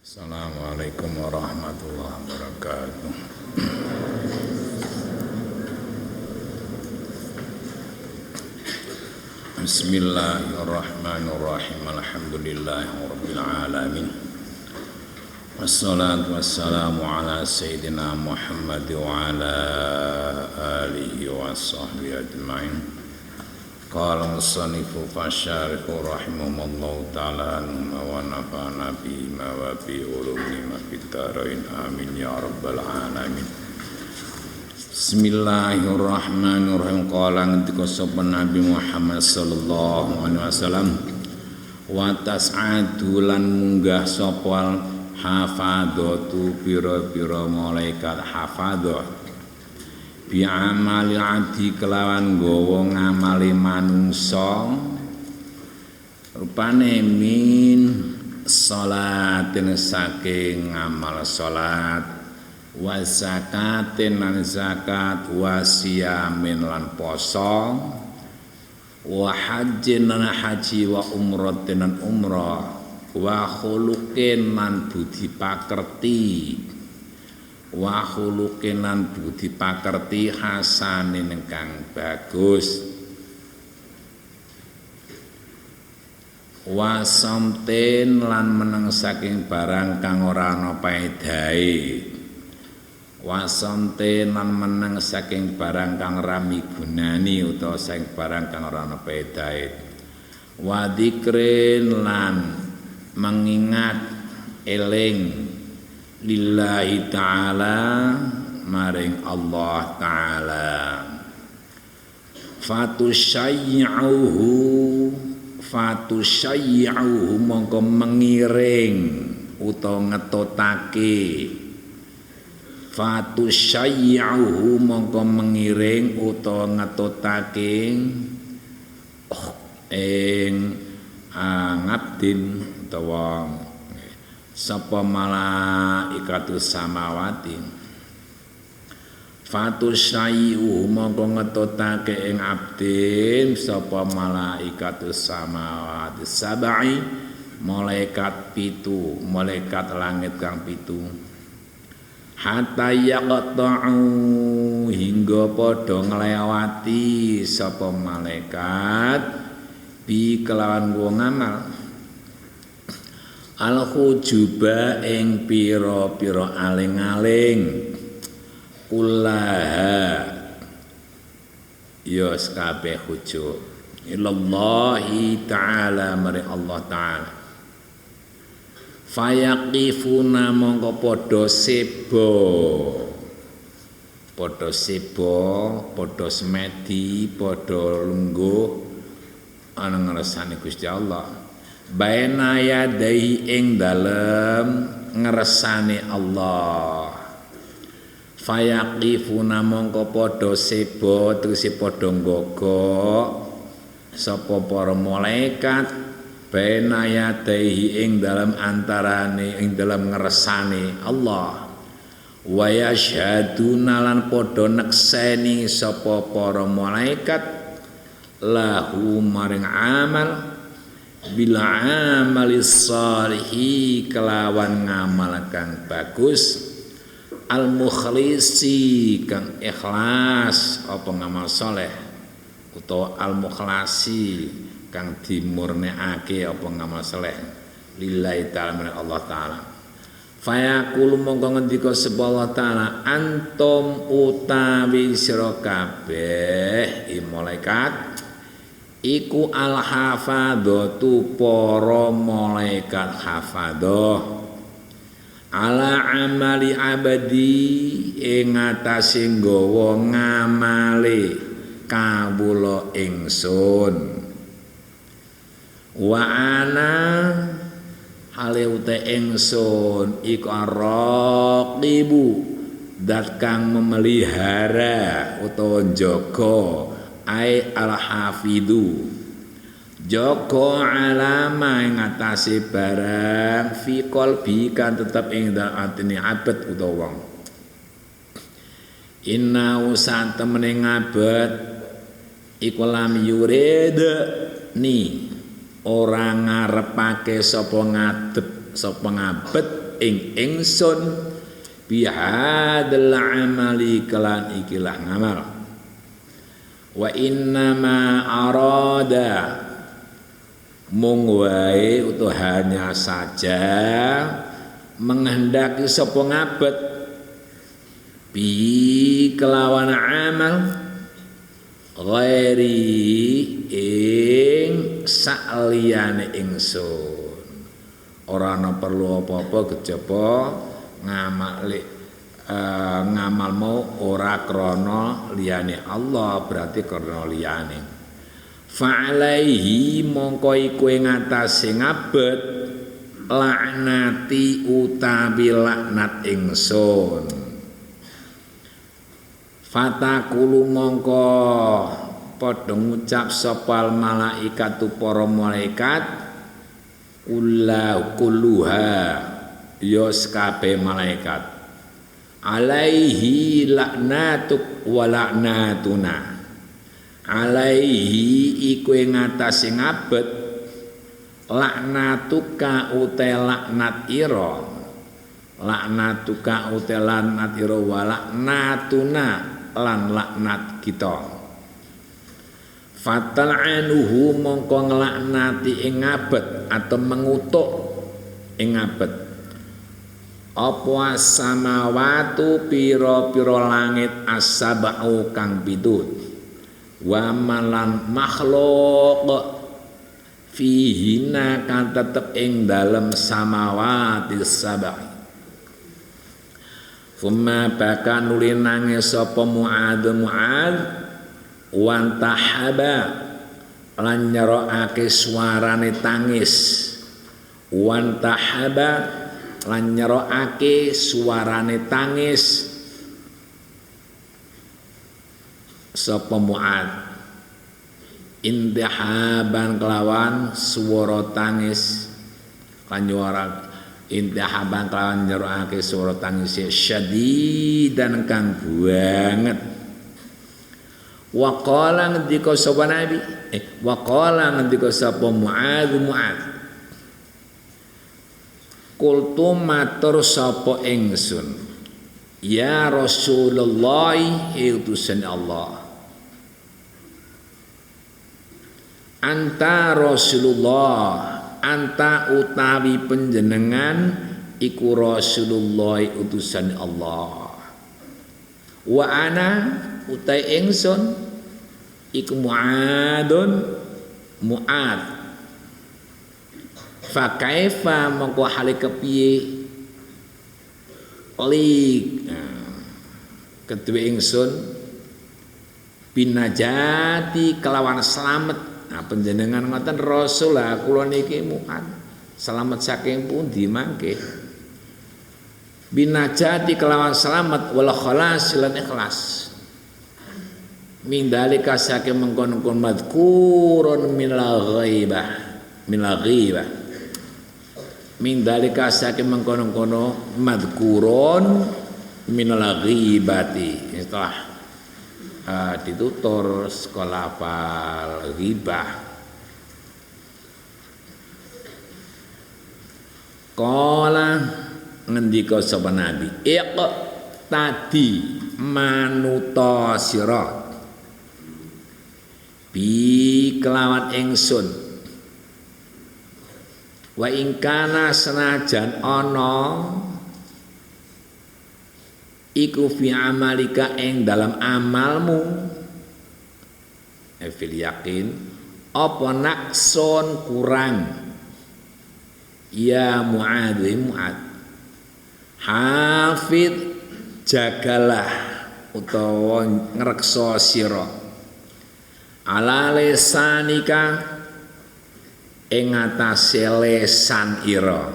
Assalamualaikum warahmatullahi wabarakatuh. Bismillahirrahmanirrahim. Alhamdulillahirabbil alamin. Wassalatu wassalamu ala sayyidina Muhammad wa ala alihi wa sahbihi ajma'in. Qala musannifu fasyarihu rahimahullahu ta'ala wa nafa'ana bima wa bi ulumi ma fitarain amin ya rabbal alamin. Bismillahirrahmanirrahim. Qala ngendika sapa Nabi Muhammad sallallahu alaihi wasallam, wa tas'adu lan munggah sapa hafadhatu pira-pira malaikat hafadhah bi amali adi kelawan gawa ngamali manungsa rupane min sholatin saking ngamal salat wa zakatin lan zakat wa siyamin lan poso wa hajjin lan haji wa umratin lan umrah wa khuluqin lan budi pakerti wa khuluqin lan budi pakerti hasanin kang bagus wa samtin lan meneng saking barang kang ora ana paedahe wa samtin lan meneng saking barang kang ora migunani utawa saking barang kang ora ana paedahe wa dzikrin lan mengingat eling lillahi ta'ala maring Allah ta'ala fatusyayyi'uhu mongko mengiring utawa ngetotake fatusyayyi'uhu mongko mengiring utawa ngetotake ing ngabdin utawa sapa malaikatus samawati fatusayyu mongko ngetotake ing abdin sapa malaikatus samawati sab'i malaikat pitu malaikat langit kang pitu hatta yaqta'u hingga padha nglewati sapa malaikat bi kelawan wong ngamal al-hujuba ing pira-pira aling-aling kullaha ya kabeh hujub ilallahi ta'ala mari Allah ta'ala fayaqifuna mongko padha sebo padha semedi padha lungguh ana ngersane Gusti Allah baina yadai ing dalem ngersane Allah fayaqifuna mongko padha sebo tegese padha nggogok sapa para malaikat baina yadai ing dalem antarane ing dalem ngersane Allah wa yasyhaduna lan padha nekseni sapa para malaikat lahu maring amal bila amalis salihi kelawan ngamal kang bagus al mukhlisi kang ikhlas apa ngamal saleh utawa al mukhlasi kang dimurniake apa ngamal saleh lillahi ta'ala Allah ta'ala fayaqulu mongko ngendika sapa Allah ta'ala antum utawi sira kabeh malaikat iku al-hafadhatu para malaikat hafadhah ala amali abadi ing atase nggawa ngamale kawula ingsun wa ana hale ute ingsun iku araqibu dat kang memelihara utawa njaga ai al-hafidu joko alama ing atase barang fi qalbi kan tetep ing dalem atine abet utawa wong inna usan temene ngabet iku lam yurid ni ora ngarepake sapa ngadep sapa ngabet ing ingsun bihadal amali kelan ikilah ngamal. Wa innama arada mung wae utawa hanya saja menghendaki sapa ngabet bi kelawan amal ghairi ing saliyane ingsun. Ora ana perlu apa-apa kejaba ngamalmu ora krana liyane Allah, berarti krana liyane. Fa'alaihi mongko iku ing atase ngabet laknati utawi laknat ingsun. Fatakulu mongko padha ngucap sapa malaikatu para malaikat kulluha ya kabeh malaikat alaihi laknatuk wa laknatuna. Alaihi iku ing atase ngabet laknatuka uta laknat ira, laknatuka uta laknat ira wa laknatuna lan laknat kita. Fatal'anuhu mongko nglaknati ing ngabet atau mengutuk ing ngabet apa samawatu pira-pira langit as-sab'u kang pitut wa malan makhluk fihina kan tetep ing dalem samawati sab'i. Fumma baka nuli nangis sapa Mu'adz wan tahaba lan nyerokake suarane tangis, wan tahaba lan nyerokake suarane tangis sapa Mu'adz intihaban kelawan swara tangis lan nyuara intihaban kelawan nyerokake swara tangis syadidan kang banget. Wa qala ngendika sapa nabi wa qala ngendika sapa Mu'adz qultu matur sapa ingsun ya Rasulullah utusan Allah anta Rasulullah anta utawi panjenengan iku Rasulullah utusan Allah wa ana utai ingsun iku Mu'adz fa kaifa mongko hale kepiye li kedue ingsun binajati kelawan slamet. Nah panjenengan ngoten Rasul lah kula niki Mu'adz slamet saking pundi mangke binajati kelawan slamet wal khalas lan ikhlas min dalika saking mengkon-kon madhkurun minal ghaibah min dalika saking mengkon-kono madhkurun minal ghaibati setelah ditutur sekolah hafal ghibah. Qala ngendika sapa nabi tadi manuta sirat bi kelawan ingsun wa ingkana senajan ana iku fi amalika ing dalam amalmu fil yakin apa nakson kurang ya Mu'adz hafid jagalah utawa ngreksa sira ala lisanika ing atase lesan ira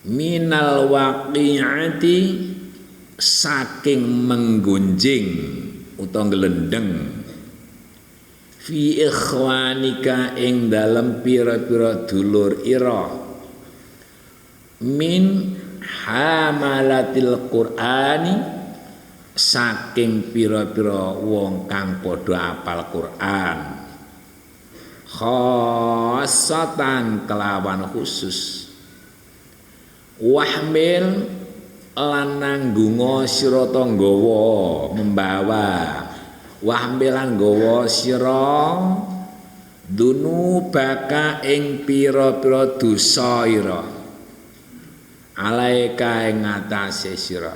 minal waqi'ati saking menggunjing utawa glendeng fi ikhwanika ing dalem pira-pira dulur ira min hamalatil qur'ani saking pira-pira wong kang padha apal Quran khassatan kelawan khusus wahmil lan nanggunga sira nggawa membawa wahmil lan nggawa sira dunubaka ing pira-pira dosa ira alaika ing ngatasé sira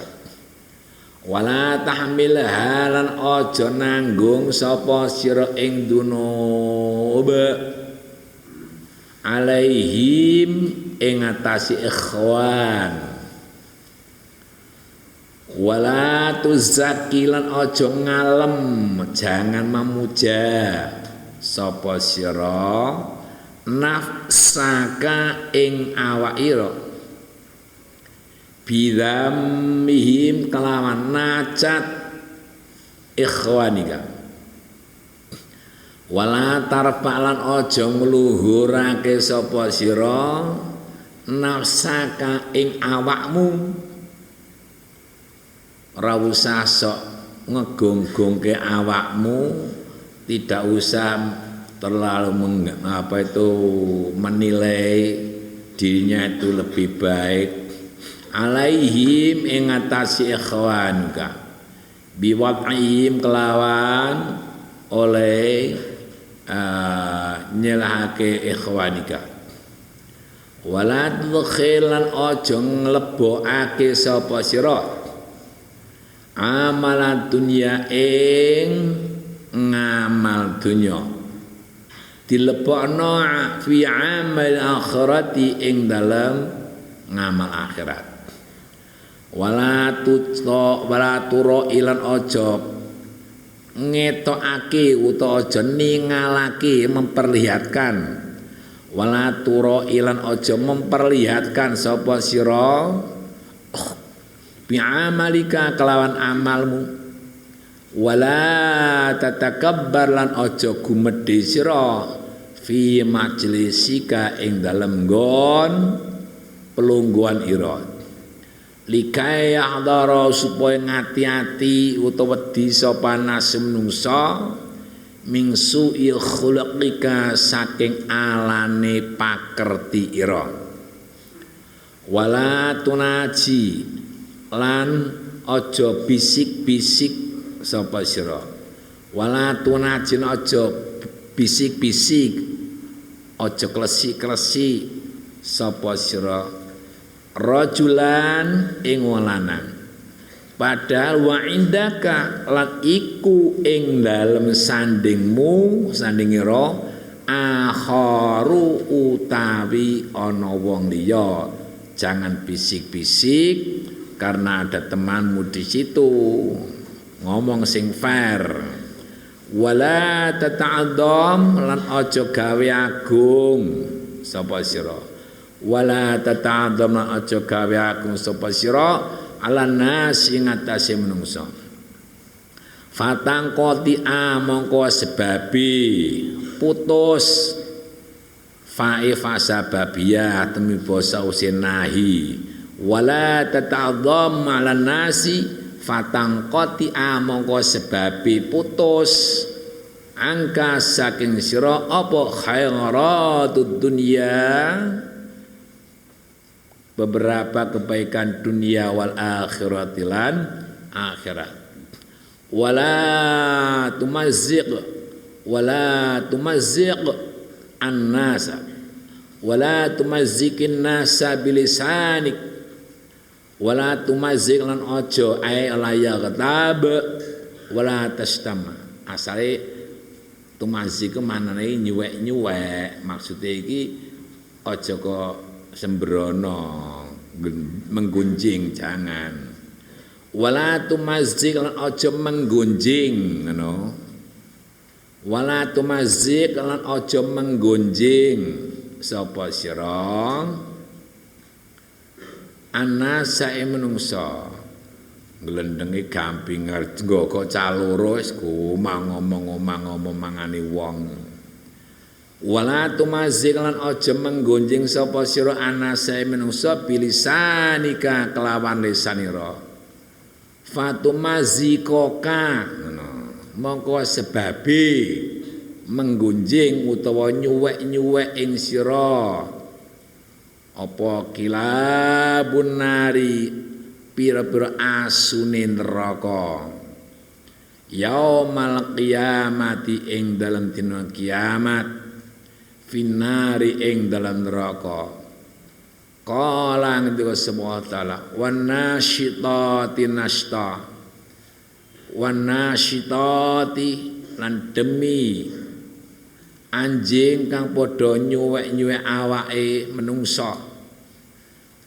wala tahmil halan aja nanggung sapa sira ing dunub alaihim ing ngatasi ikhwan wala tuzakilan aja ngalem jangan memuja sapa sira nafsaka ing awak ira bidzamihim kelawan nacat ikhwanika wala tarfa'lan aja ngluhurake sapa sira nafsaka ing awakmu ora usah sok ngegonggongke awakmu tidak usah terlalu menilai dirinya itu lebih baik alaihim ing ngatasi ikhwanuka biwad'ihim kelawan oleh nyelahake ikhwanika wala tudkhilan aja nglebokake sapa sira amalan dunya ing ngamal dunya dilebokno fi amal akhirati ing dalem ngamal akhirat wala turo ilan aja ngetokake utawa aja ningalake memperlihatkan wala turo ilan aja memperlihatkan sapa sira bi'amalika kelawan amalmu wala tatakabbar lan aja gumedhe sira fi majlisika ing dalem nggon pelungguhan ira likai yahdara supaya ngati-ati utawa wedi sapa nasem nungsa ming su'il khuluqika saking alane pakerti ira wala tunaji lan aja bisik-bisik sapa sira wala tunajin aja bisik-bisik aja klesi-klesi sapa sira rajulan ing lanang padahal wa indaka lan iku ing dalem sandingmu sandingira akharu utawi ana wong liya jangan bisik-bisik karena ada temanmu di situ ngomong sing fair wala tata'adzam lan aja gawe agung sapa sira wala tata'adzam lan aja gawe agung sapa sira ala nas ing atase menungsa fatang qoti mongko sebabi putus fa'ifa sababiyah temi basa usinahi wala tata'adzam 'alan nasi fatang qati'a mongko sebabi putus angka saking sira apa khairatud dunya beberapa kebaikan dunia wal akhiratilan akhirat wala tumazziq an-nasa wala tumazziqin nasa bilisanik wala tumazik lan aja ae laya ketab wala tastama asale tumazik manane nyuwek-nyuwek maksude iki aja kok sembrono menggunjing jangan wala tumazik lan aja menggunjing ngono wala tumazik lan aja menggunjing sapa sira anasa menungsa nglendengi gamping nggo kok caloro wis ngomong mangani wong wala tumazik lan aja menggonjing sapa sira anasa menungsa bilisanika kelawan lisanira fatumazikoka ngono mongko sebabe menggunjing utawa nyuwek-nyuwek ing sira apa kilabun nari pira-pira asune neraka yaumal qiyamati ing dalem dina kiamat finari ing dalem neraka qala ngendika subhanahu wa ta'ala wan nasyitati nashta wan nasyitati lan demi anjing kang padha nyuwek-nyuwek awake menungsa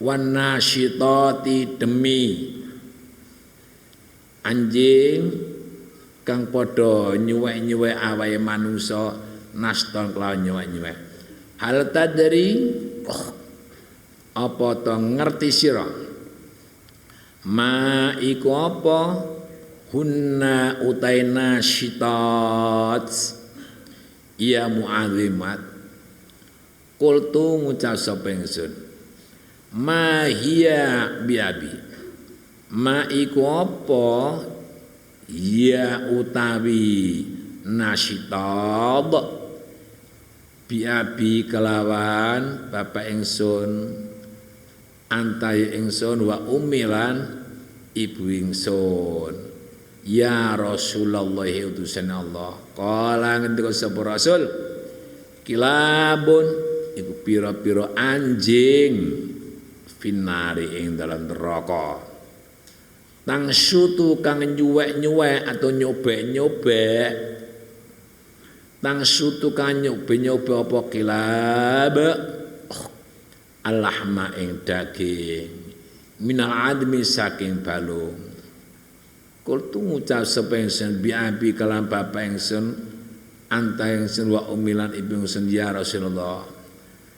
wan nasyitati demi anjing kang padha nyuwek-nyuwek awake manungsa naston kelawan nyuwek-nyuwek hal tadri apa to ngerti sira ma iku apa hunna utaina syitat ya mu'adzimat qultu ngucap sapa ingsun ma hiya biabi ma iku apa ya utawi nasyitab biabi kelawan bapak ingsun antaye ingsun wa umilan ibu ingsun ya Rasulullah utusan Allah kala ngendika sapa Rasul kilabun iku pira-pira anjing finari ing dalam neraka tang syutu kang nyuwek-nyuwek atau nyobek-nyobek tang syutu kang nyobek-nyobek apa kilab alahma ing daging minal admi saking balung kultu ngucap sapa ingsun biabi kalam bapak ingsun anta ingsun wa umilan ibu ingsun ya Rasulullah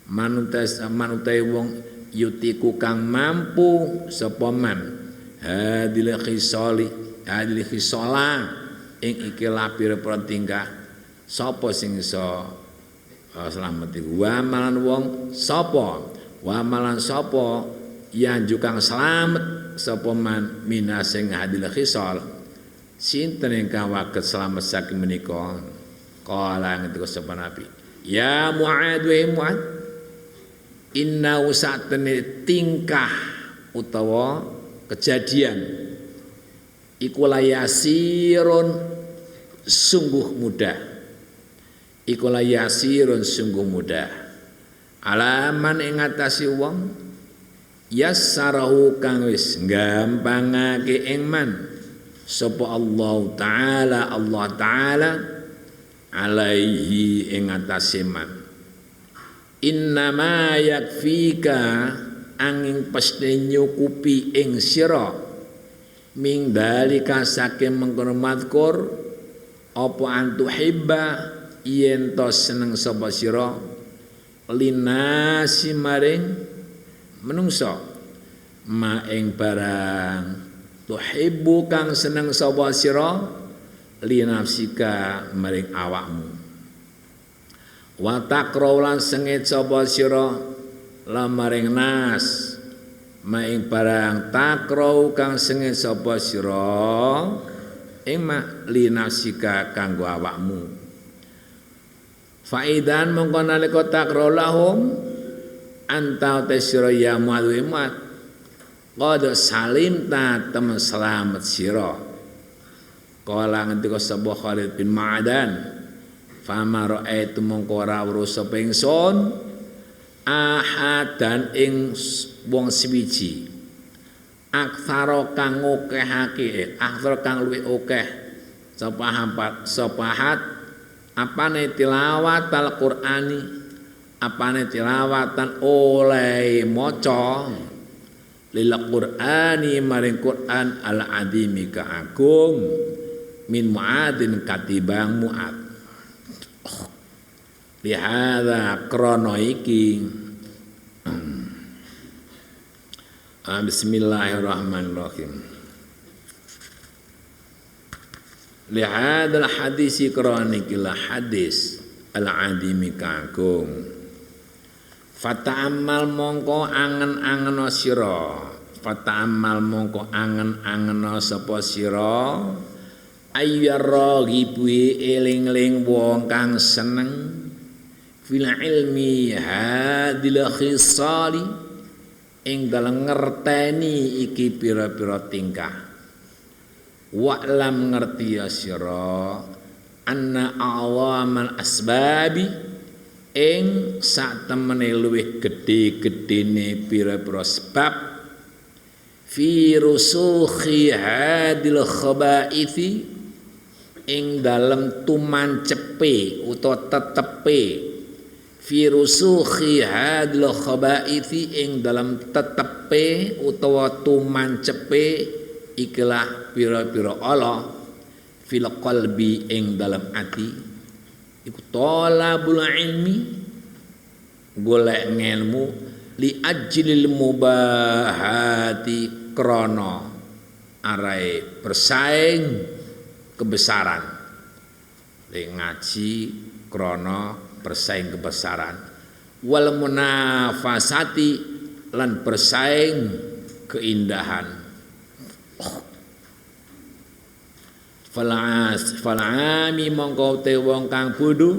manutai wong yutiku kang mampu sapa man hadil khisala ing iki lapir tingkah sapa sing iso slamet iku wa malan wong sapa wa malan sapa yang jukang selamat sapa man minasing hadil khisal sinten ingkang waget selamat saking menika kala ngendika sapa nabi ya Mu'ad wa Mu'ad inna usatene tingkah utawa kejadian iku layasirun sungguh mudah iku layasirun sungguh mudah alaman ing atase wong yassarahu kang wis gampangake ing man sapa Allah taala alaihi ing atase man innama yakfika angin pasti nyukupi ing sira ming dalika saking mengkono mazkur apa antuhibba yen to seneng sapa sira linasi maring menungso ma ing barang tuhibbu kang seneng sapa sira linafsika maring awakmu wa taqraulan sengit sapa sira lamaring nas maing barang takrau kang sengit sapa sira ing ma linafsika kanggo awakmu faidan mongko nalika takrau lahum anta tasira ya mu'ad qad salim ta temen selamat sira kala ngendika sapa Khalid bin Ma'dan fama ra'aitu mongko ora weruh sapa ingsun ahadan ing wong swiji aktsara kang akehake aktsara kang luwih akeh sapahat apane tilawat al-Qur'ani apane tilawatan oleh maca lil Qur'ani maring Qur'an al-azimi ka agung min Mu'adin katibang Mu'ad lihada krono iki bismillahirrahmanirrahim lihada hadisi kronikila hadis al-azimi ka agung fata'ammal mongko angen-angena sira fata'ammal mongko angen-angena sapa sira ayyaraghibu eling-eling wong kang seneng fil ilmi hadil khisali ing dalam ngerteni iki pira-pira tingkah wa'lam ngerti ya sira anna awamal asbabi ing sak temene luwih gedhe-gedhene pira-pira sebab fi rusukhi hadil khabaithi ing dalem tumancepe utawa tetepe fi rusukhi hadil khabaithi ing dalam tetepe utawa tumancepe ikilah pira-pira Allah fil qalbi ing dalam ati iku talabul ilmi golek ngelmu li ajlil mubahati krana arae bersaing kebesaran li ngaji krana bersaing kebesaran wal munafasati lan bersaing keindahan fal'ami mongko te wong kang bodho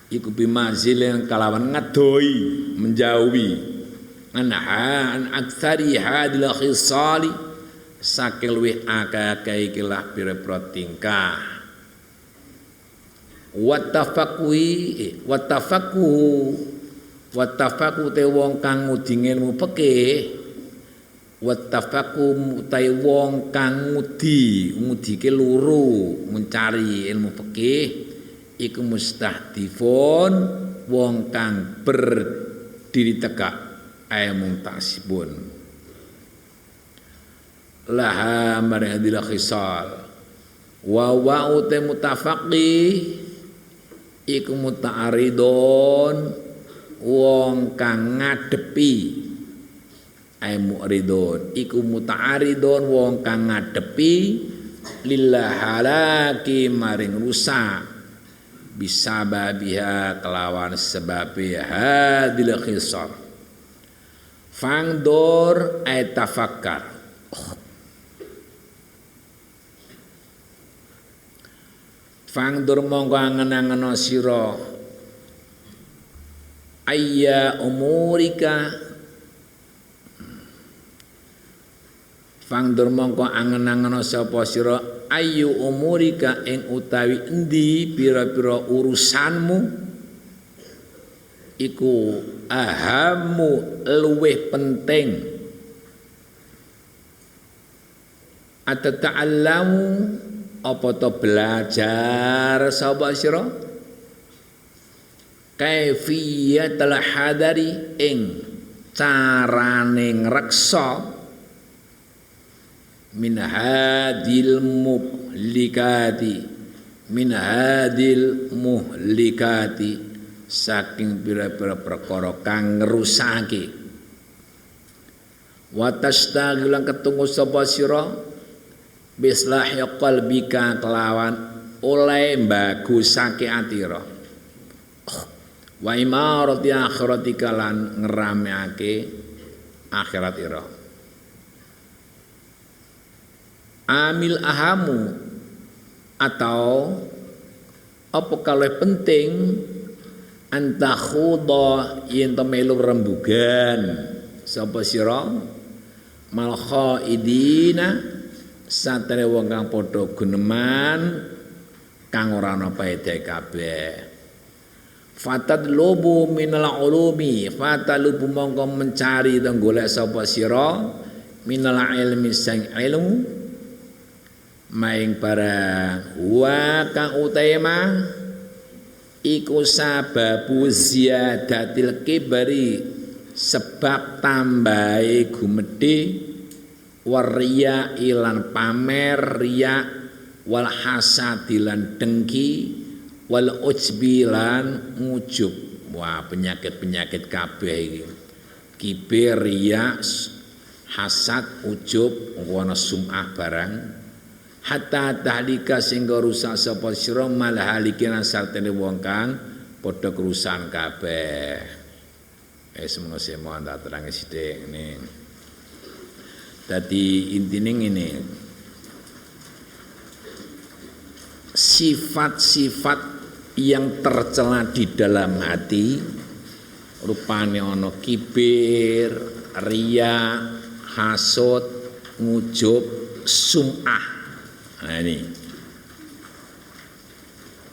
iku bimazilin kalawan ngedohi menjauhi an aktsari hadil khisali saking luwih akeh ikilah pira-pira tingkah wattafaqu te wong kang ngudi ilmu fikih wattafaqu utai wong kang ngudi ke loro mencari ilmu fikih iku mustahdifun wong kang berdiri tegak ay muntasibun laha maring hadil khisal wa utai mutafaqih iku muta'aridun wong kang ngadepi ay mu'ridun iku muta'aridun wong kang ngadepi lillah halaki maring rusak bisababiha kelawan sebabi hadil khisar fangdur ay tafakkar fangdur mongko angen-angeno sira ayya umurika fangdur mongko angen-angeno sapa sira ayu umurika ing utawi endi pira-pira urusanmu iku ahamu luwih penting atata'allamu apa to belajar sapa sira kaifiyatul hadari ing carane ngreksa min hadil muhlikati saking pira-pira perkara kang ngrusake wa tastaghilan ketunggu sapa sira bislahi qalbika kelawan oleh bagusake atira wa imarati akhiratika lan ngerameake akhirat ira amil ahamu atau apa kalih penting antakhuda yen to melu rembugan sapa sira mal khaidina satene wong kang padha guneman kang ora ana paedahe kabeh fatadlubu minal ulumi fatalubu mongko mencari to golek sapa sira minal ilmi sang ilmu maing barang wa kang utama iku sababu ziyadatil kibari sebab tambahe gumedhe wariya ilan pamer riya wal hasadi lan dengki wal ujbi lan ngujub wah penyakit-penyakit kabeh iki kibir riya hasad ujub ana sum'ah barang hatta tahlika sehingga rusak sapa sira mal halikin sartene wong kang padha kerusakan kabeh. Semoga saya mau anda terangi sithik ini. Dadi intine ngene. Sifat-sifat yang tercela di dalam hati, rupane ana kibir, riya, hasud, ngujub, sum'ah. Nah ini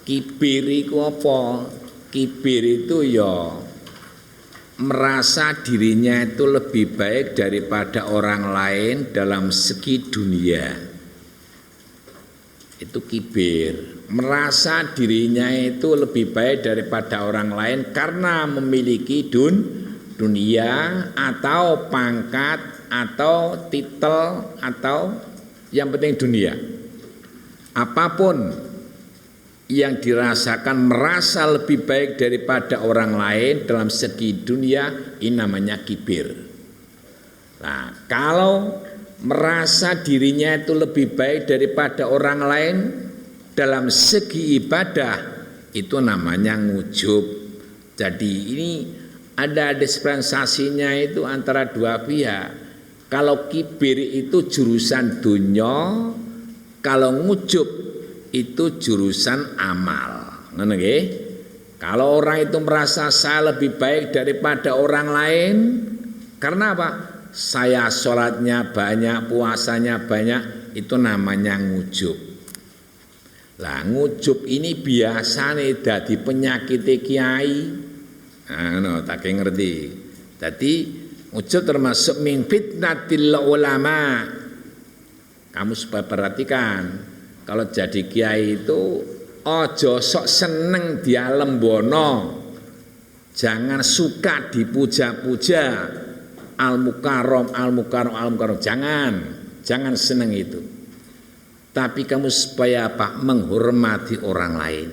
kibir itu apa? Kibir itu ya merasa dirinya itu lebih baik daripada orang lain dalam segi dunia. Itu kibir, merasa dirinya itu lebih baik daripada orang lain karena memiliki dunia atau pangkat atau titel atau yang penting dunia. Apapun yang dirasakan merasa lebih baik daripada orang lain dalam segi dunia, ini namanya kibir. Nah, kalau merasa dirinya itu lebih baik daripada orang lain dalam segi ibadah, itu namanya ngujub. Jadi ini ada dispensasinya itu antara dua pihak. Kalau kibir itu jurusan dunya, kalau ngujub itu jurusan amal. Ngono nggih? Kalau orang itu merasa saya lebih baik daripada orang lain, karena apa? Saya sholatnya banyak, puasanya banyak, itu namanya ngujub. Lah ngujub ini biasa nih dadi penyakit kiai. Nah, tak ngerti. Jadi ngujub termasuk min fitnatil ulama. Kamu supaya perhatikan. Kalau jadi kiai itu ojo sok seneng dialembono, jangan suka dipuja-puja, al-mukarram, jangan seneng itu. Tapi kamu supaya apa? Menghormati orang lain.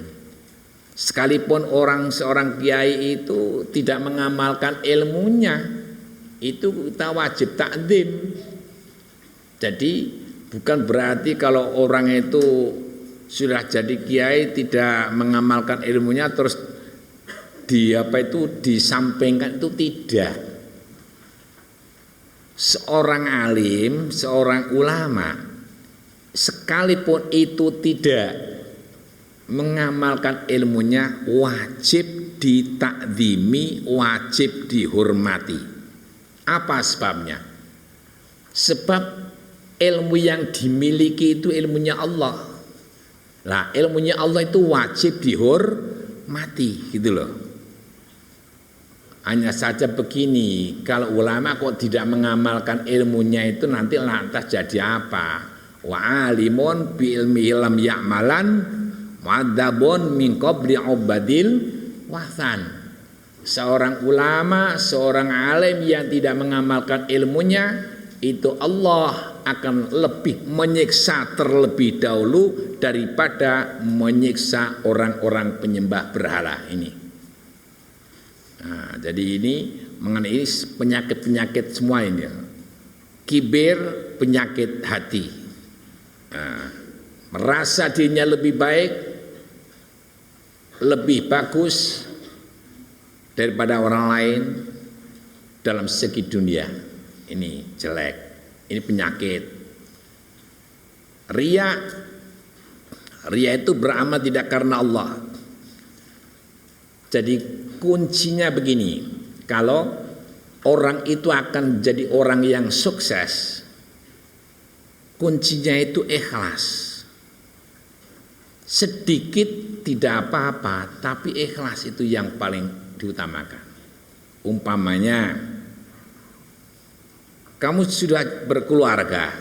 Sekalipun seorang kiai itu tidak mengamalkan ilmunya, itu kita wajib takdim. Jadi bukan berarti kalau orang itu sudah jadi kiai tidak mengamalkan ilmunya terus disampingkan, itu tidak. Seorang alim, seorang ulama, sekalipun itu tidak mengamalkan ilmunya, wajib ditakzimi, wajib dihormati. Apa sebabnya? Sebab ilmu yang dimiliki itu ilmunya Allah. Lah ilmunya Allah itu wajib dihormati gitu loh. Hanya saja begini, kalau ulama kok tidak mengamalkan ilmunya itu nanti lantas jadi apa? Wa alimun bi ilmi lam ya'malan mu'adzabun min qabli ubadil wasan. Seorang ulama, seorang alim yang tidak mengamalkan ilmunya, itu Allah akan lebih menyiksa terlebih dahulu daripada menyiksa orang-orang penyembah berhala ini. Nah, jadi ini mengenai penyakit-penyakit semua ini. Kibir penyakit hati. Nah, merasa dirinya lebih baik, lebih bagus daripada orang lain dalam segi dunia. Ini jelek, ini penyakit. Riya itu beramal tidak karena Allah. Jadi kuncinya begini, kalau orang itu akan jadi orang yang sukses, kuncinya itu ikhlas. Sedikit tidak apa-apa, tapi ikhlas itu yang paling diutamakan. Umpamanya kamu sudah berkeluarga,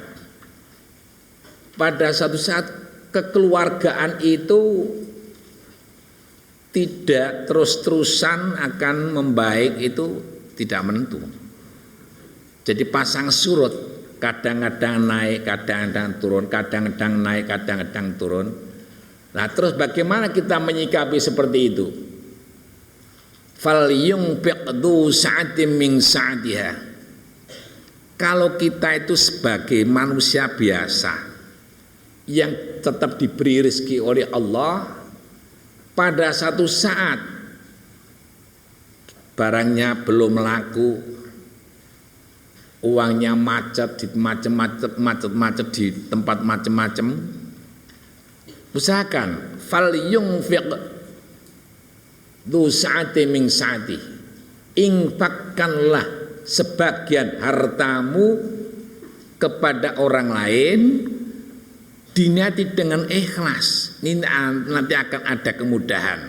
pada suatu saat kekeluargaan itu tidak terus-terusan akan membaik, itu tidak menentu. Jadi pasang surut, kadang-kadang naik, kadang-kadang turun, kadang-kadang naik, kadang-kadang turun. Nah terus bagaimana kita menyikapi seperti itu? Fal yunfiqdu sa'atin min sa'atiha. Kalau kita itu sebagai manusia biasa yang tetap diberi rezeki oleh Allah, pada satu saat barangnya belum laku, uangnya macet di macet di tempat macam-macam, usahakan fal yunfiq, Du sa'ati min sa'ati, infakkanlah sebagian hartamu kepada orang lain, diniati dengan ikhlas, ini nanti akan ada kemudahan.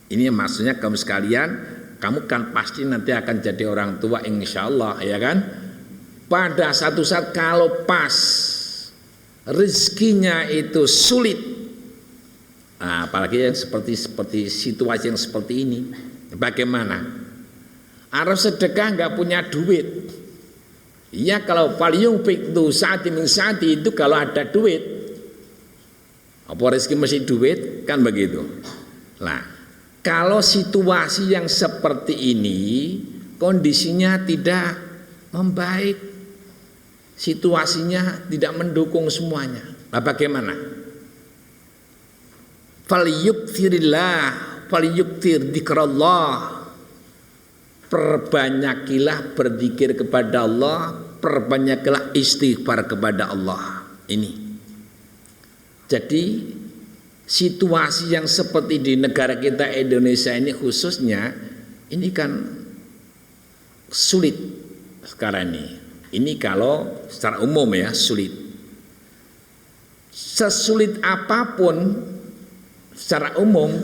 Ini maksudnya kamu sekalian, kamu kan pasti nanti akan jadi orang tua insya Allah, ya kan? Pada satu saat kalau pas rezekinya itu sulit, nah, apalagi yang seperti situasi yang seperti ini, bagaimana? Arab sedekah nggak punya duit, ya kalau paliyung fiktu saati min saati itu kalau ada duit, apa rezeki mesti duit kan begitu. Nah, kalau situasi yang seperti ini kondisinya tidak membaik, situasinya tidak mendukung semuanya, nah bagaimana? Falyuktirillah, falyuktir dzikrallah, perbanyakilah berzikir kepada Allah, perbanyakilah istighfar kepada Allah. Ini jadi situasi yang seperti di negara kita Indonesia ini khususnya, ini kan sulit sekarang ini. Ini kalau secara umum ya sulit. Sesulit apapun secara umum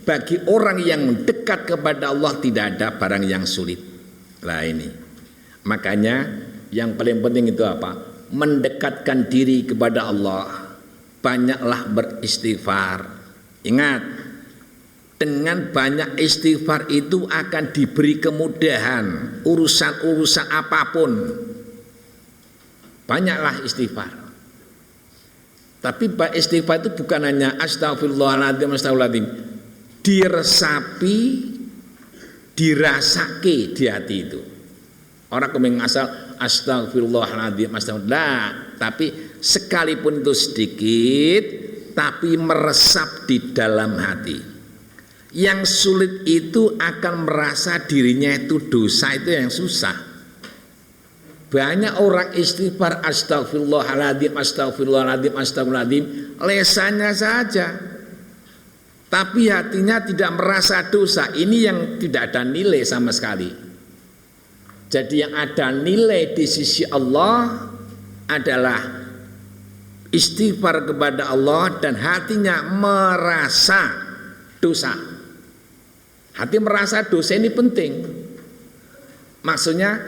bagi orang yang dekat kepada Allah tidak ada barang yang sulit. Lah ini. Makanya yang paling penting itu apa? Mendekatkan diri kepada Allah. Banyaklah beristighfar. Ingat, dengan banyak istighfar itu akan diberi kemudahan urusan-urusan apapun. Banyaklah istighfar. Tapi istighfar itu bukan hanya astagfirullahaladzim, astagfirullahaladzim. Diresapi, dirasake di hati itu. Orang kemudian asal astagfirullahaladzim, astagfirullah, tapi sekalipun itu sedikit, tapi meresap di dalam hati. Yang sulit itu akan merasa dirinya itu dosa, itu yang susah. Banyak orang istighfar astagfirullahaladzim, astagfirullahaladzim, astagfirullahaladzim, lesannya saja, tapi hatinya tidak merasa dosa. Ini yang tidak ada nilai sama sekali. Jadi yang ada nilai di sisi Allah adalah istighfar kepada Allah dan hatinya merasa dosa. Hati merasa dosa ini penting. Maksudnya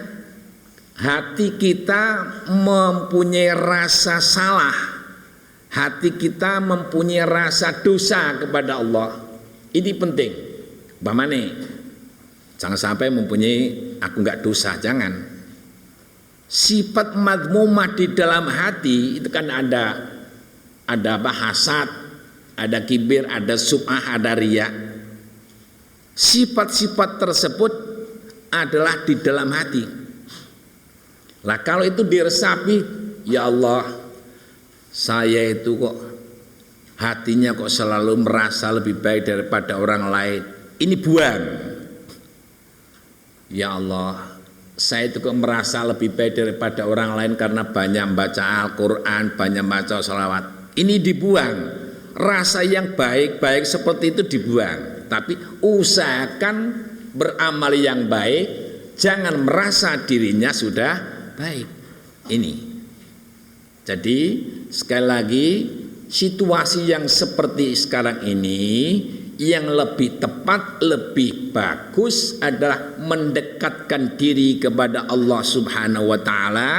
hati kita mempunyai rasa salah, hati kita mempunyai rasa dosa kepada Allah. Ini penting. Bagaimana? Jangan sampai mempunyai aku enggak dosa, jangan. Sifat madmumah di dalam hati itu kan ada apa? Hasad, ada kibir, ada sum'ah, ada riya. Sifat-sifat tersebut adalah di dalam hati. Lah kalau itu diresapi, ya Allah, saya itu kok hatinya kok selalu merasa lebih baik daripada orang lain. Ini buang. Ya Allah, saya itu kok merasa lebih baik daripada orang lain karena banyak membaca Al-Quran, banyak membaca sholawat. Ini dibuang. Rasa yang baik-baik seperti itu dibuang. Tapi usahakan beramal yang baik, jangan merasa dirinya sudah baik. Ini. Jadi sekali lagi, situasi yang seperti sekarang ini, yang lebih tepat, lebih bagus adalah mendekatkan diri kepada Allah Subhanahu wa ta'ala.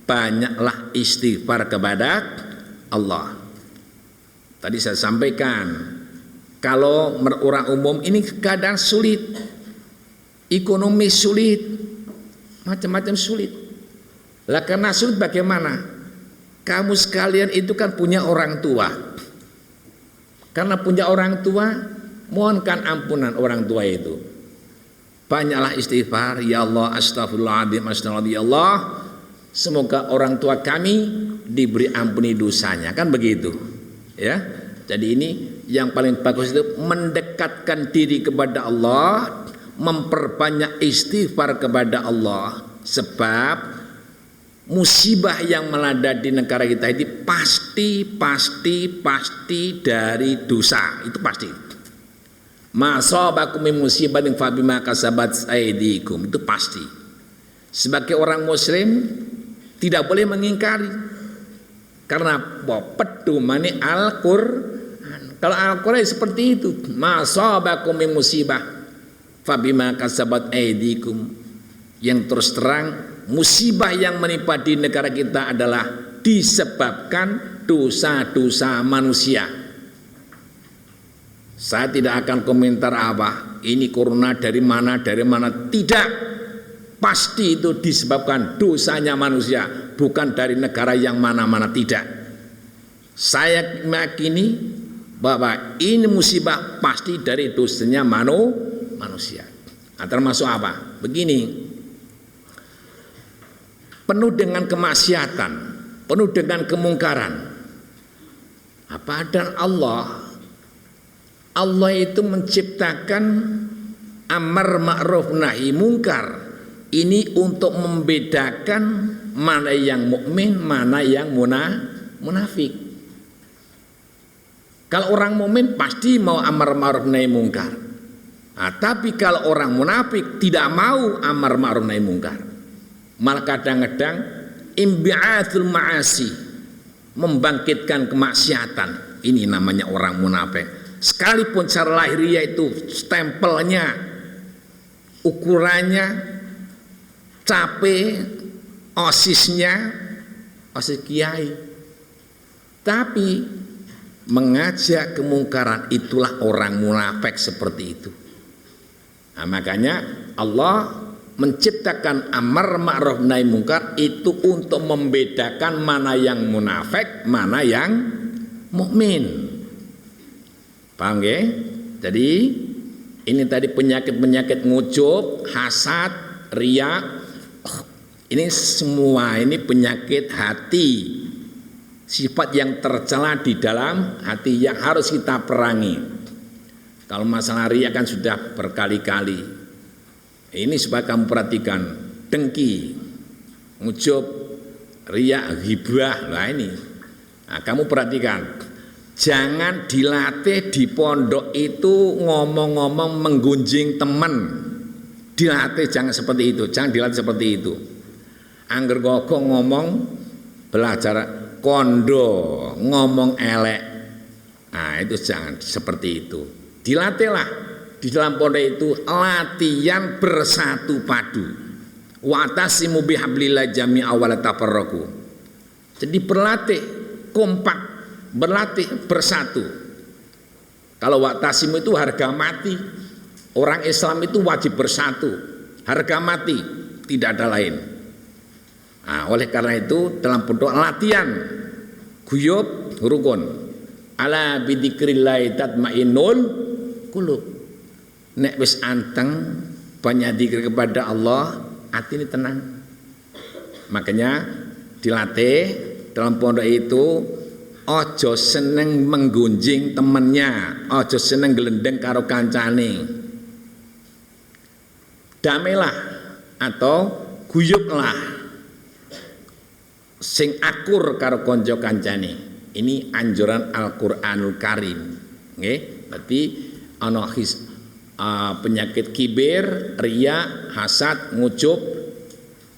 Banyaklah istighfar kepada Allah. Tadi saya sampaikan, kalau orang umum ini keadaan sulit, ekonomi sulit, macam-macam sulit. Lah karena sulit bagaimana? Kamu sekalian itu kan punya orang tua. Karena punya orang tua, mohonkan ampunan orang tua itu. Banyaklah istighfar, ya Allah, astagfirullahaladzim, astagfirullahaladzim, ya Allah, semoga orang tua kami diberi ampuni dosanya, kan begitu. Ya, jadi ini yang paling bagus itu mendekatkan diri kepada Allah, memperbanyak istighfar kepada Allah, sebab musibah yang melanda di negara kita ini pasti dari dosa, itu pasti. Ma asabakum min musibatin fa bima kasabat aydikum, itu pasti. Sebagai orang muslim tidak boleh mengingkari. Karena pedomane Al-Qur'an. Kalau Al-Qur'an seperti itu, ma asabakum min musibah fa bima kasabat aydikum. Yang terus terang musibah yang menimpa di negara kita adalah disebabkan dosa-dosa manusia. Saya tidak akan komentar apa ini corona dari mana, tidak. Pasti itu disebabkan dosanya manusia, bukan dari negara yang mana-mana, tidak. Saya meyakini bahwa ini musibah pasti dari dosanya manusia. Nah, termasuk apa? Begini, penuh dengan kemaksiatan, penuh dengan kemungkaran. Apa dan Allah itu menciptakan amar ma'ruf nahi mungkar. Ini untuk membedakan mana yang mukmin, mana yang munafik. Kalau orang mukmin pasti mau amar ma'ruf nahi mungkar. Nah, tapi kalau orang munafik tidak mau amar ma'ruf nahi mungkar. Malah kadang-kadang imbi'atul ma'asi, membangkitkan kemaksiatan. Ini namanya orang munafik. Sekalipun secara lahiriah itu stempelnya, ukurannya, capek, osisnya, osis kiai, tapi mengajak kemungkaran, itulah orang munafik seperti itu. Nah, makanya Allah menciptakan amar ma'ruf nahi mungkar itu untuk membedakan mana yang munafik, mana yang mukmin. Paham ya? Jadi ini tadi penyakit-penyakit ngujub, hasad, riya, ini semua ini penyakit hati, sifat yang tercela di dalam hati yang harus kita perangi. Kalau masalah riya kan sudah berkali-kali. Ini supaya kamu perhatikan, dengki, ngujub, riya, ghibah, lah ini. Nah, kamu perhatikan. Jangan dilatih di pondok itu ngomong-ngomong menggunjing teman. Dilatih jangan seperti itu, jangan dilatih seperti itu. Angger kok ngomong belajar kondo, ngomong elek. Nah, itu jangan seperti itu. Dilatihlah di dalam pondok itu latihan bersatu padu. Wa'tasimu bihablillah jami'a wa la tafarraqu. Jadi berlatih kompak, berlatih bersatu. Kalau wa'tasimu itu harga mati. Orang Islam itu wajib bersatu, harga mati, tidak ada lain. Nah, oleh karena itu dalam pondok latihan guyub rukun. Ala bidzikrillah tatmainnul qulub. Nek wis anteng banyak zikir kepada Allah, hati ini tenang. Makanya dilatih dalam pondok itu. Ojo seneng menggunjing temennya, ojo seneng gelendeng karo kancane. Damailah atau guyublah sing akur karo konco kancane. Ini anjuran Al-Qur'anul Karim. Nggih, berarti ana penyakit kibir, riya, hasad, ngujub,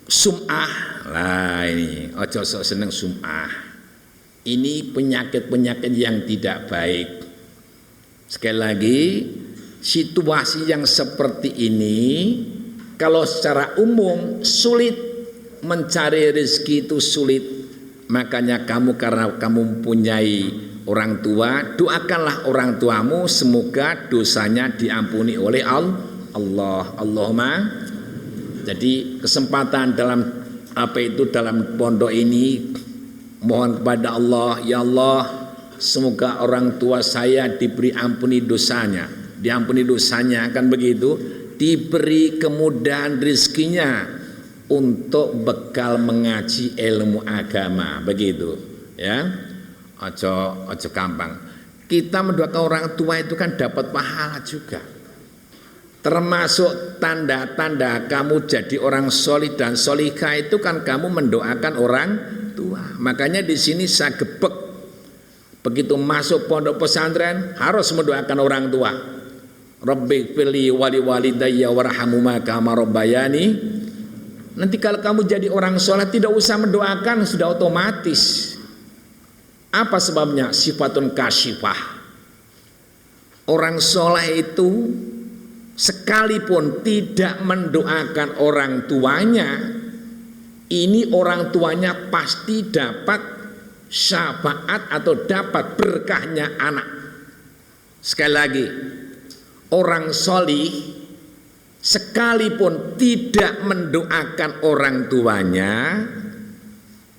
sum'ah. Lah ini ojo sok seneng sum'ah. Ini penyakit-penyakit yang tidak baik. Sekali lagi, situasi yang seperti ini kalau secara umum sulit mencari rezeki, itu sulit. Makanya kamu, karena kamu mempunyai orang tua, doakanlah orang tuamu semoga dosanya diampuni oleh Allah. Allahumma. Jadi kesempatan dalam dalam pondok ini, mohon kepada Allah, ya Allah, semoga orang tua saya diberi ampuni dosanya, diampuni dosanya, kan begitu, diberi kemudahan rezekinya untuk bekal mengaji ilmu agama, begitu, ya. Ojo gampang. Kita mendoakan orang tua itu kan dapat pahala juga. Termasuk tanda-tanda kamu jadi orang solih dan solihah itu kan kamu mendoakan orang tua. Makanya di sini saya gebek, begitu masuk pondok pesantren harus mendoakan orang tua. Rabbighfirli wa liwalidayya warhamhuma kama rabbayani. Nanti kalau kamu jadi orang soleh tidak usah mendoakan, sudah otomatis. Apa sebabnya? Sifatun kasyifah. Orang soleh itu sekalipun tidak mendoakan orang tuanya, ini orang tuanya pasti dapat syafaat atau dapat berkahnya anak. Sekali lagi, orang solih sekalipun tidak mendoakan orang tuanya,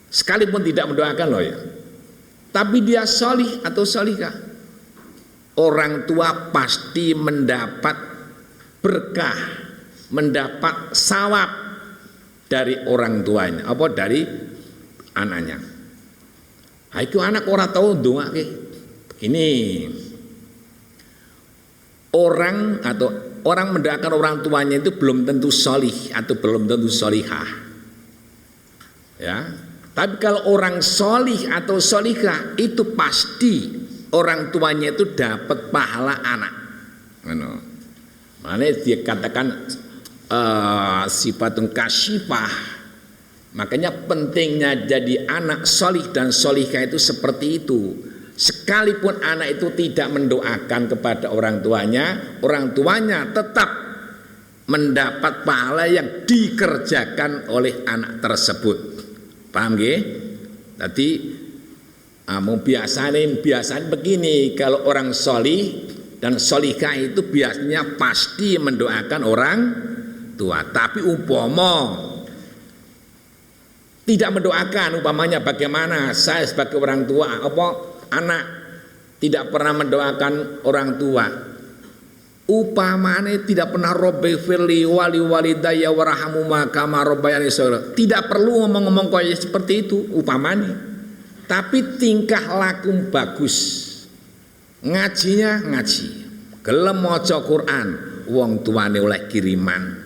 sekalipun tidak mendoakan loh ya, tapi dia solih atau solihah, orang tua pasti mendapat berkah, mendapat sawab dari orang tuanya, apa dari anaknya. Itu anak orang tahu doa ini orang atau orang mendoakan orang tuanya itu belum tentu solih atau belum tentu solihah, ya. Tapi kalau orang solih atau solihah itu pasti orang tuanya itu dapat pahala anak. Makanya dia katakan sifatun kasyifah. Makanya pentingnya jadi anak solih dan solihah itu seperti itu. Sekalipun anak itu tidak mendoakan kepada orang tuanya tetap mendapat pahala yang dikerjakan oleh anak tersebut. Paham nggih? Tadi biasanya begini, kalau orang solih dan solihah itu biasanya pasti mendoakan orang tua. Tapi umpama tidak mendoakan, umpamanya bagaimana saya sebagai orang tua, anak tidak pernah mendoakan orang tua, upamane tidak pernah Rabbighfirli wa liwalidayya warhamhuma kama rabbayani shaghira, tidak perlu ngomong-ngomong kayak seperti itu upamane, tapi tingkah laku bagus, ngajinya ngaji, gelem maca Quran, wong tuane oleh kiriman.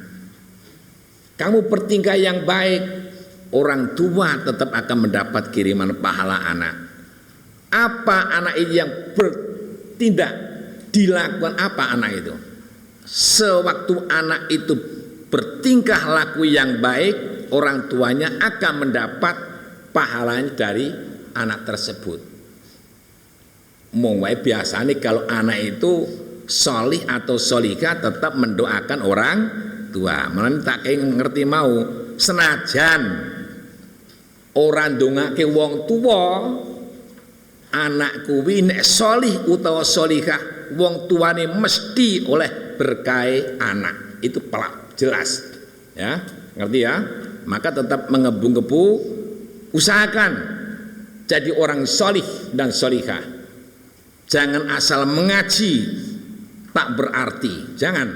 Kamu bertingkah yang baik, orang tua tetap akan mendapat kiriman pahala anak. Apa anak itu yang bertindak dilakukan apa anak itu? Sewaktu anak itu bertingkah laku yang baik, orang tuanya akan mendapat pahalanya dari anak tersebut. Mulai biasanya kalau anak itu solih atau solihah tetap mendoakan orang tua. Malah tak kayak ngerti mau senajan orang dongake wong tua, anak kuwi nek solih utawa solihah, wong tuane mesti oleh berkah anak. Itu pelak jelas, ya, ngerti ya? Maka tetap mengebu-gebu, usahakan jadi orang solih dan solihah. Jangan asal mengaji tak berarti. Jangan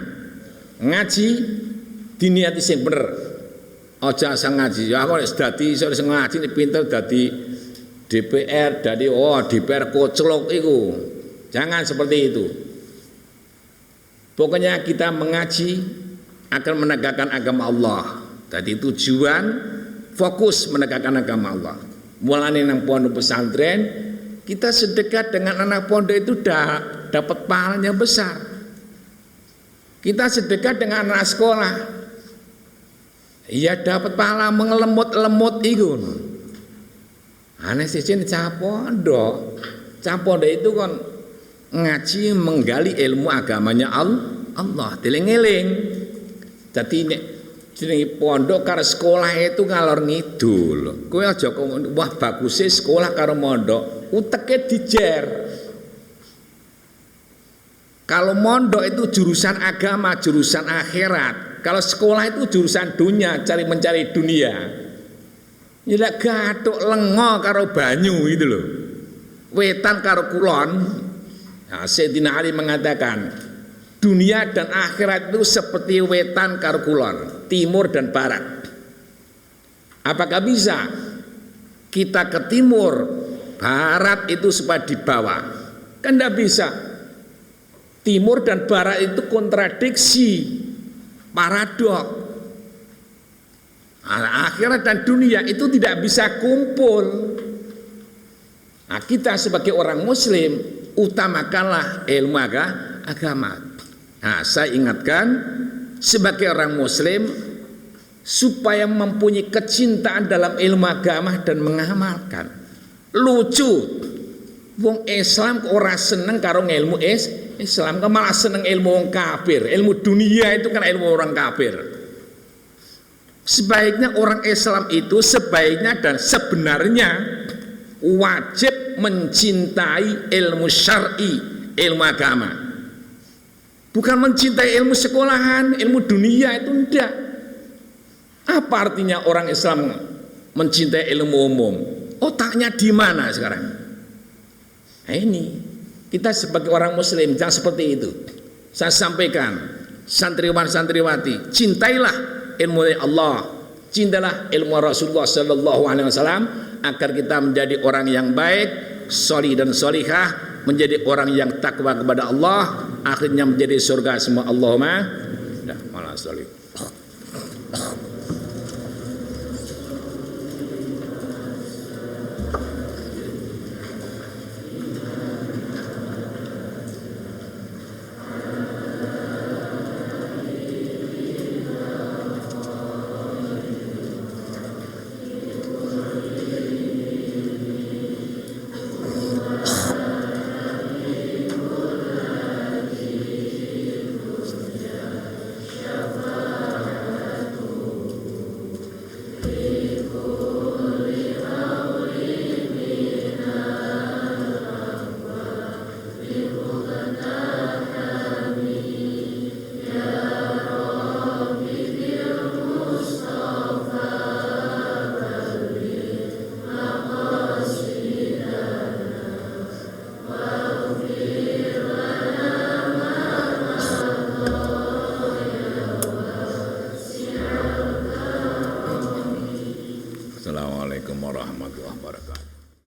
ngaji diniati sing bener. Aja asal ngaji. Ya aku wis dadi iso ngaji pinter dadi DPR, DPR koclok itu. Jangan seperti itu. Pokoknya kita mengaji akan menegakkan agama Allah. Jadi tujuan fokus menegakkan agama Allah. Mulane nang pondok pesantren, kita sedekat dengan anak pondok itu dapat pahalanya besar. Kita sedekat dengan anak sekolah, iya dapat pahala mengelemut-lemut itu. Aneh sih capondok itu kan ngaji menggali ilmu agamanya Allah. Teling-eling. Jadi nek jenenge pondok karo sekolah itu ngalor ngidul. Kowe aja wah bagusé sekolah karo mondok, uteke dijer. Kalau mondok itu jurusan agama, jurusan akhirat. Kalau sekolah itu jurusan dunia, mencari dunia. Ya gathuk lengo karo banyu itu loh. Wetan karo kulon. Nah, Sayyidina Ali mengatakan, dunia dan akhirat itu seperti wetan karo kulon, timur dan barat. Apakah bisa kita ke timur, barat itu supaya di bawah? Kan tidak bisa. Timur dan barat itu kontradiksi, paradok. Akhirat dan dunia itu tidak bisa kumpul. Nah, kita sebagai orang muslim utamakanlah ilmu agama. Nah, saya ingatkan sebagai orang muslim supaya mempunyai kecintaan dalam ilmu agama dan mengamalkan. Lucu, wong Islam ora seneng karo ilmu Islam, malah seneng ilmu wong kafir. Ilmu dunia itu kan ilmu orang kafir. Sebaiknya orang Islam itu sebaiknya dan sebenarnya wajib mencintai ilmu syar'i, ilmu agama. Bukan mencintai ilmu sekolahan, ilmu dunia itu enggak. Apa artinya orang Islam mencintai ilmu umum? Otaknya di mana sekarang? Nah ini, kita sebagai orang muslim jangan seperti itu. Saya sampaikan, santriwan-santriwati, cintailah ilmu Allah, cintailah ilmu Rasulullah sallallahu alaihi wasallam agar kita menjadi orang yang baik, sholih dan sholihah, menjadi orang yang takwa kepada Allah, akhirnya menjadi surga semua. Allahumma malah sholih. Assalamualaikum warahmatullahi wabarakatuh.